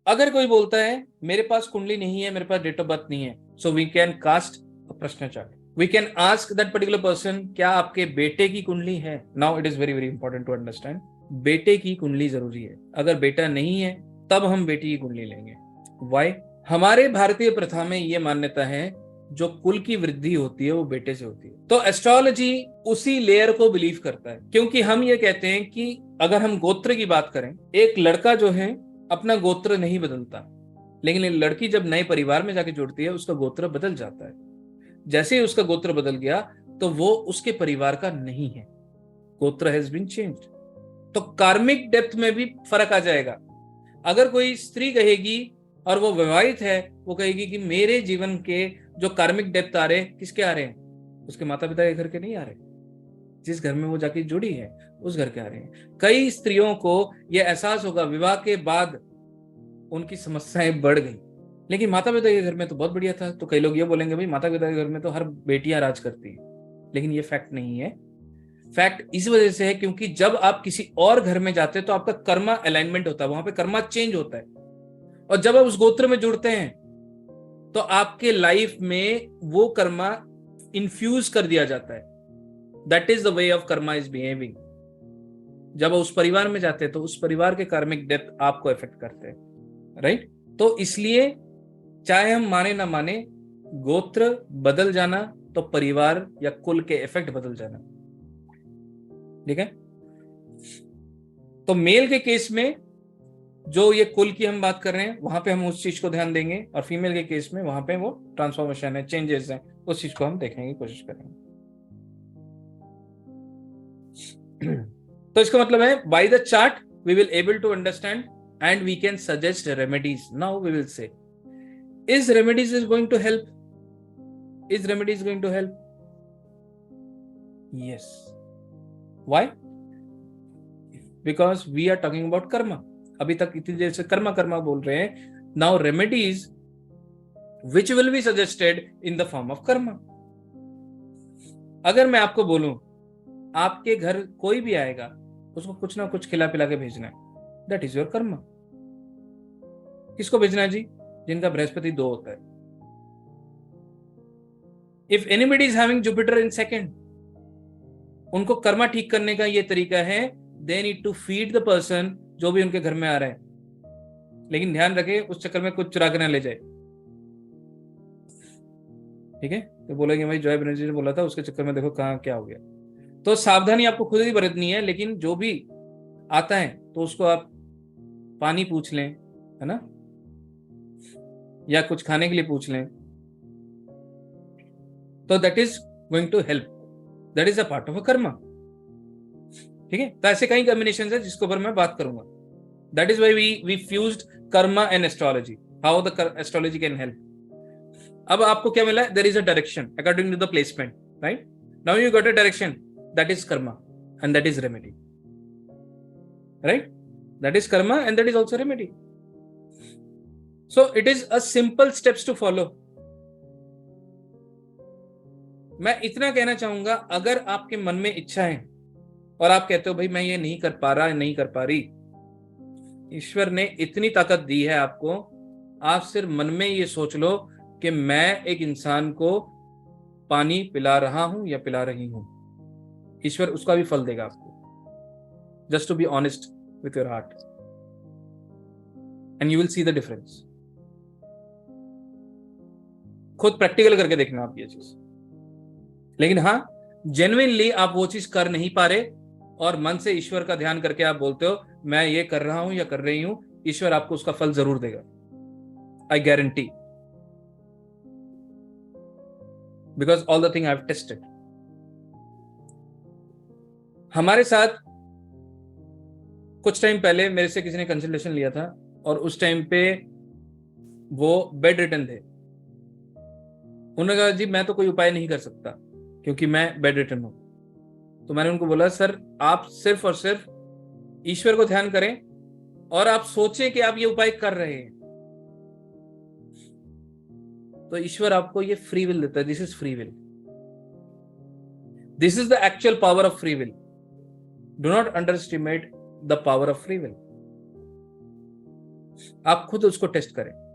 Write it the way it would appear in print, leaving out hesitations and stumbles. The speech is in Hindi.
अगर कोई बोलता है मेरे पास कुंडली नहीं है, मेरे पास डेट ऑफ बर्थ नहीं है, so we can cast a प्रश्न chart, we can ask that particular person, क्या आपके बेटे की कुंडली है? Now it is very very important to understand, बेटे की कुंडली जरूरी है। अगर बेटा नहीं है तब हम बेटी की कुंडली लेंगे। वाई? हमारे भारतीय प्रथा में यह मान्यता है जो कुल की वृद्धि होती है वो बेटे से होती है। तो एस्ट्रोलॉजी उसी लेयर को बिलीव करता है, क्योंकि हम ये कहते हैं कि अगर हम गोत्र की बात करें, एक लड़का जो है अपना गोत्र नहीं बदलता, लेकिन लड़की जब नए परिवार में जाके जुड़ती है उसका गोत्र बदल जाता है। जैसे ही उसका गोत्र बदल गया तो वो उसके परिवार का नहीं है, गोत्र हैज बीन चेंज्ड। तो कार्मिक डेप्थ में भी फर्क आ जाएगा। अगर कोई स्त्री कहेगी और वो विवाहित है, वो कहेगी कि मेरे जीवन के जो कार्मिक डेप्थ आ रहे, किसके आ रहे हैं? उसके माता पिता के घर के नहीं आ रहे, जिस घर में वो जाके जुड़ी है उस घर के आ रहे हैं। कई स्त्रियों को यह एहसास होगा विवाह के बाद उनकी समस्याएं बढ़ गई, लेकिन माता पिता के घर में तो बहुत बढ़िया था। तो कई लोग ये बोलेंगे भाई माता पिता के घर में तो हर बेटियां राज करती है, लेकिन ये फैक्ट नहीं है। फैक्ट इस वजह से है क्योंकि जब आप किसी और घर में जाते हैं तो आपका कर्मा अलाइनमेंट होता है, वहां पे कर्मा चेंज होता है, और जब आप उस गोत्र में जुड़ते हैं तो आपके लाइफ में वो कर्मा इन्फ्यूज कर दिया जाता है। That is the way of Karma is behaving. जब उस परिवार में जाते हैं तो उस परिवार के कार्मिक डेप्थ आपको इफेक्ट करते हैं, राइट? तो इसलिए चाहे हम माने ना माने, गोत्र बदल जाना तो परिवार या कुल के इफेक्ट बदल जाना, ठीक है? तो मेल के केस में जो ये कुल की हम बात कर रहे हैं वहां पे हम उस चीज को ध्यान देंगे, और फीमेल के केस में वहां पे वो ट्रांसफॉर्मेशन है, चेंजेस हैं, उस चीज को हम देखने की कोशिश करेंगे। तो इसका मतलब है by the chart we will able to understand and we can suggest remedies. Now we will say is remedies is going to help, is remedies going to help? Yes. Why? Because we are talking about karma. अभी तक इतनी देर से कर्मा कर्मा बोल रहे हैं। Now remedies which will be suggested in the form of Karma. अगर मैं आपको बोलूं आपके घर कोई भी आएगा उसको कुछ ना कुछ खिला पिला के भेजना है, दैट इज योर कर्मा। किसको भेजना है जी? जिनका बृहस्पति 2 होता है। If anybody is having Jupiter in second, उनको कर्मा ठीक करने का ये तरीका है, they need to feed the person जो भी उनके घर में आ रहा है, लेकिन ध्यान रखे उस चक्कर में कुछ चुरा के ना ले जाए, ठीक है? तो बोलेंगे भाई जॉय बनर्जी ने बोला था, उसके चक्कर में देखो कहाँ क्या हो गया। तो सावधानी आपको खुद ही बरतनी है, लेकिन जो भी आता है तो उसको आप पानी पूछ लें, है ना, या कुछ खाने के लिए पूछ लें, तो that is going to help, that is a part of a karma, ठीक है? तो ऐसे कई कॉम्बिनेशन है जिसके ऊपर मैं बात करूंगा। That is why we fused karma and astrology, how the astrology can help. अब आपको क्या मिला? There is a direction according to the placement, right? Now you got a direction, that is karma and that is remedy, right? That is karma and that is also remedy. So it is a simple steps to follow. मैं इतना कहना चाहूंगा, अगर आपके मन में इच्छा है और आप कहते हो भाई मैं ये नहीं कर पा रहा, नहीं कर पा रही, ईश्वर ने इतनी ताकत दी है आपको, आप सिर्फ मन में ये सोच लो कि मैं एक इंसान को पानी पिला रहा हूं या पिला रही हूं, ईश्वर उसका भी फल देगा आपको। Just to be honest with your heart and you will see the difference. खुद प्रैक्टिकल करके देखना आप ये चीज। लेकिन हाँ, जेन्युइनली आप वो चीज कर नहीं पा रहे और मन से ईश्वर का ध्यान करके आप बोलते हो मैं ये कर रहा हूं या कर रही हूं, ईश्वर आपको उसका फल जरूर देगा, I guarantee, because all the thing I have tested. हमारे साथ कुछ टाइम पहले मेरे से किसी ने कंसल्टेशन लिया था और उस टाइम पे वो बेड रिटन थे। उन्होंने कहा जी मैं तो कोई उपाय नहीं कर सकता क्योंकि मैं बेड रिटन हूं। तो मैंने उनको बोला सर आप सिर्फ और सिर्फ ईश्वर को ध्यान करें और आप सोचें कि आप ये उपाय कर रहे हैं, तो ईश्वर आपको ये फ्री विल देता है। This is free will, this is the actual power of free will. Do not under estimate the power of free will. आप खुद उसको टेस्ट करें।